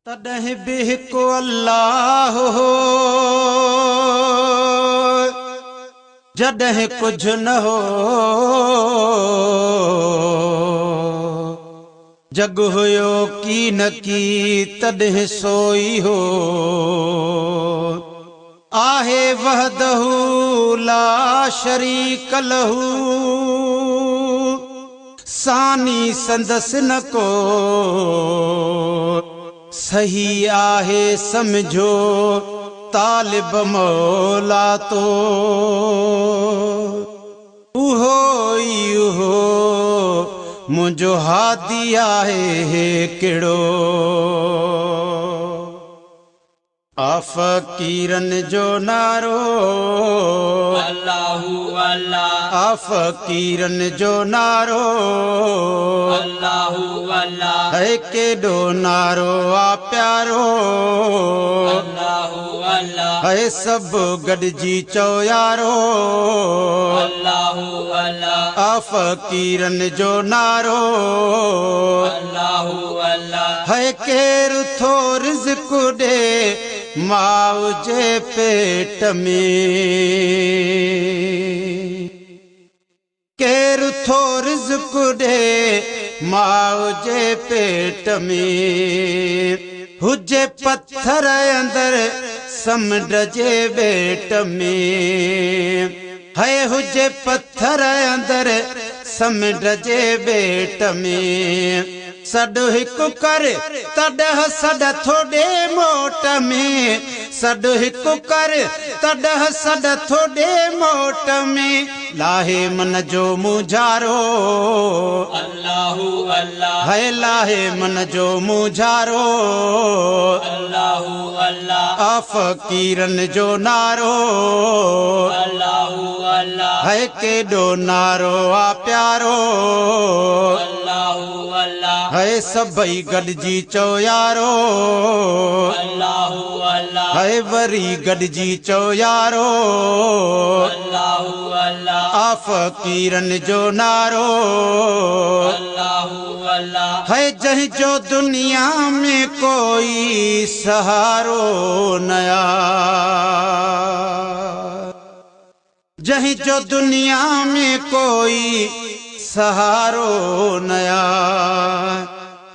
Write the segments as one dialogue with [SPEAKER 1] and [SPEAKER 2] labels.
[SPEAKER 1] तॾहिं बि हिकु अल्लाह हो जॾहिं कुझु न हो। जग हुयो की न की तॾहिं सोई हो। आहे वहदहू ला शरीक लहू सानी संदसि न को। सही आहे समझो तालिब मौला तो उहो ई उहो मुंहिंजो हादी आहे कहिड़ो। फ़कीरन जो नारो
[SPEAKER 2] अल्लाहु अल्लाह,
[SPEAKER 1] फ़कीरन जो नारो
[SPEAKER 2] अल्लाहु अल्लाह,
[SPEAKER 1] है केॾो नारो आ प्यारो।
[SPEAKER 2] अल्लाहु अल्लाह,
[SPEAKER 1] है सभु गॾिजी चओ यारो।
[SPEAKER 2] अल्लाहु अल्लाह,
[SPEAKER 1] फ़कीरन जो नारो
[SPEAKER 2] अल्लाहु अल्लाह,
[SPEAKER 1] है केरु थो रिज़्क़ ॾे माउ जे पेट में। केरु थो रिज़्क़ ॾे माउ जे पेट में। हुजे पत्थर अंदर समुंड जे ॿेट में। है हुजे पत्थर अंदर समुंड जे ॿेट में। सॾु हिकु कर तॾहिं सॾ थोॾे मोट में। सॾु हिकु कर तॾहिं सॾ थोॾे मोट में। लाहे मन जो मुझारो
[SPEAKER 2] अल्लाहु अल्लाह,
[SPEAKER 1] है लाहे मन जो मुझारो।
[SPEAKER 2] अल्लाहु अल्लाह,
[SPEAKER 1] फ़कीरन जो नारो
[SPEAKER 2] अल्लाहु अल्लाह,
[SPEAKER 1] है केॾो नारो आ प्यारो।
[SPEAKER 2] अल्लाहु अल्लाह,
[SPEAKER 1] है सभई गॾिजी चओ यारो।
[SPEAKER 2] अल्लाहु अल्लाह,
[SPEAKER 1] है वरी गॾिजी चओ यारो।
[SPEAKER 2] अल्लाहु अल्लाह,
[SPEAKER 1] फ़कीरन जो नारो
[SPEAKER 2] अल्लाहु अल्लाह,
[SPEAKER 1] है जंहिंजो दुनिया में कोई सहारो नया। जंहिंजो दुनिया में कोई सहारो नया।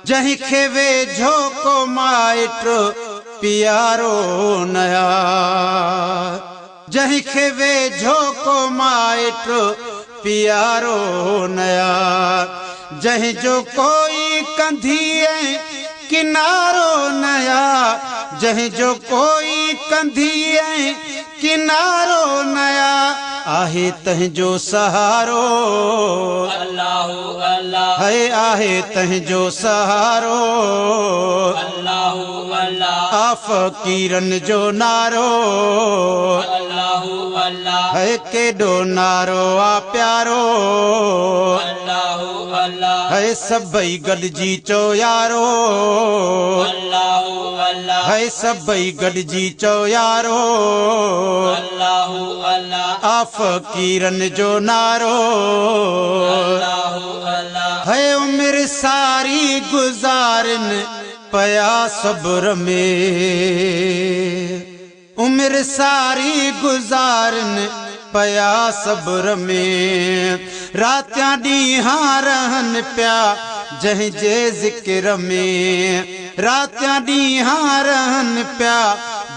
[SPEAKER 1] जंहिंखे वेझो को माइट प्यारो नया। जंहिंखे वेझो को माइट प्यारो नया। जंहिंजो कोई कंधी किनारो नया। जंहिंजो कोई कंधी किनारो नया। आहे तंहिंजो सहारो
[SPEAKER 2] अल्लाहु अल्लाह,
[SPEAKER 1] है आहे तंहिंजो सहारो।
[SPEAKER 2] अल्लाहु अल्लाह,
[SPEAKER 1] फ़कीरन जो नारो
[SPEAKER 2] अल्लाहु अल्लाह,
[SPEAKER 1] है केॾो नारो आ प्यारो।
[SPEAKER 2] अल्लाहु अल्लाह,
[SPEAKER 1] है सभई गॾिजी चओ यारो।
[SPEAKER 2] अल्लाहु अल्लाह,
[SPEAKER 1] है सभई गॾिजी चओ यारो।
[SPEAKER 2] अल्लाहु अल्लाह,
[SPEAKER 1] फ़कीरन जो नारो
[SPEAKER 2] अल्लाहु अल्लाह,
[SPEAKER 1] है उम्र सारी गुज़ारन पया सब्र में। उम्र सारी गुज़ारन पया सब्र में। रातियां ॾींहां रहन पिया जंहिंजे ज़िक्र में। रातियां ॾींहां रहन पिया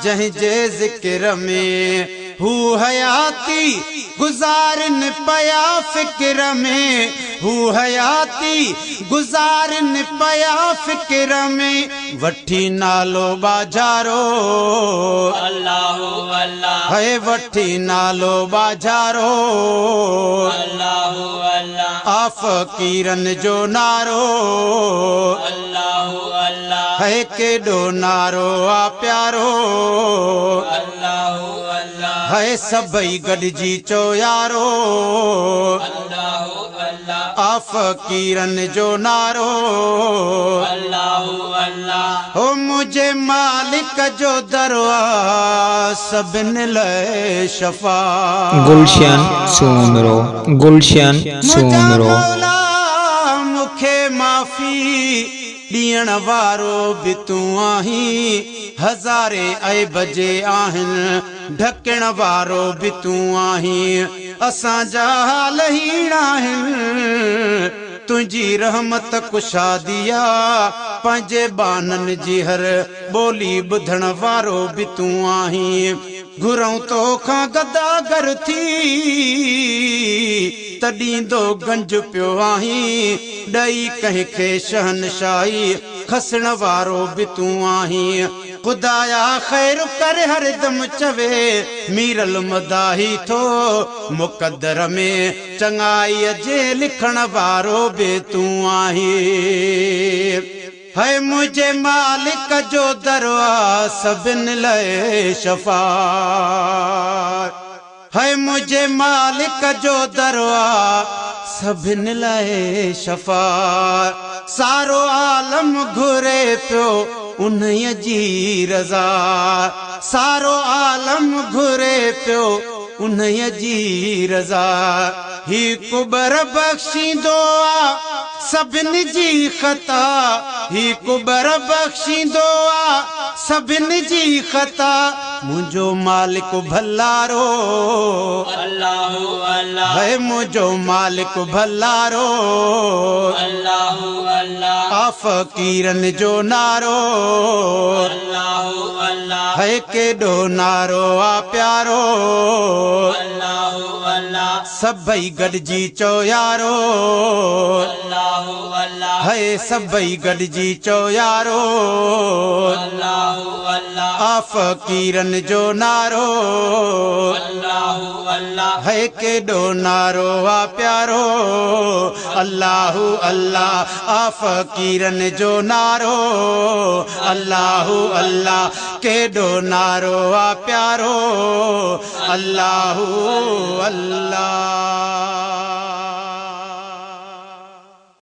[SPEAKER 1] जंहिंजे ज़िक्र में। हू हयाती गुज़ारन पया फ़िक्र में। हू हयाती गुज़ारन पया फ़िक्र में। वठी नालो बाजारो
[SPEAKER 2] अल्लाहु अल्लाह,
[SPEAKER 1] है वठी नालो बाजारो।
[SPEAKER 2] अल्लाहु अल्लाह,
[SPEAKER 1] फ़कीरन जो नारो
[SPEAKER 2] अल्लाहु अल्लाह,
[SPEAKER 1] है केॾो नारो आ प्यारो।
[SPEAKER 2] अल्लाहु अल्लाह,
[SPEAKER 1] है सभई गॾिजी चओ यारो।
[SPEAKER 2] अल्लाहु अल्लाह,
[SPEAKER 1] फ़कीरन जो नारो
[SPEAKER 2] अल्लाहु अल्लाह,
[SPEAKER 1] हो मुझे मालिक जो दरवाज़ सभिनि लाइ शफ़ा।
[SPEAKER 3] गुलशन सोमरो, गुलशन
[SPEAKER 1] मुंहिंजा
[SPEAKER 3] सोमरो,
[SPEAKER 1] मौला मूंखे माफ़ी ॾियण वारो बि तूं आहीं, हज़ारे ऐब जे आहिनि, ढकण वारो बि तूं आहीं, असांजा हाल हीण आहिनि, तुंहिंजी रहमत कुशादिया, पंहिंजे बाननि जी हर ॿोली ॿुधण वारो बि तूं आहीं, घुरऊं तोखां गदागर थी, तॾहिं दो गंज पियो आहीं, ॾई कंहिंखे शहनशाही, खसण वारो बि तूं आहीं, ख़ुदाया ख़ैर कर हरदम चवे, मीरल मदाही थो मुक़दर में, चङाईअ जे लिखण वारो बि तूं आहीं। है मुझे मालिक जो दरवा सभिन लाइ शफा, है मुझे मालिक जो दरवा सभिन लाइ शफा, सारो आलम घुरे पियो उन्हीअ जी रज़ा, सारो आलम घुरे पियो उन्हीअ जी रज़ा, ही कुबर बख़्शींदो आ सभिन जी ख़ता, ही कुबर बख़्शींदो आ सभिन जी ख़ता, मुंहिंजो मालिक भलारो,
[SPEAKER 2] अल्लाहु अल्लाह,
[SPEAKER 1] है मुंहिंजो मालिक भलारो,
[SPEAKER 2] अल्लाहु अल्लाह,
[SPEAKER 1] आ फ़क़ीरनि जो नारो,
[SPEAKER 2] अल्लाहु अल्लाह,
[SPEAKER 1] है केॾो नारो आ प्यारो,
[SPEAKER 2] अल्लाहु अल्लाह,
[SPEAKER 1] सभई गॾिजी चओ यारो,
[SPEAKER 2] अल्लाहु अल्लाह,
[SPEAKER 1] है सभई गॾिजी चओ यारो,
[SPEAKER 2] अल्लाहु अल्लाह,
[SPEAKER 1] आ फ़क़ीरनि जो नारो,
[SPEAKER 2] अल्लाहु अल्लाह,
[SPEAKER 1] है केॾो नारो आ प्यारो, अल्लाहु अल्लाह, आ फ़क़ीरनि जो नारो, अल्लाहु अल्लाह, केॾो नारो आ प्यारो, अल्लाहु अल्लाह।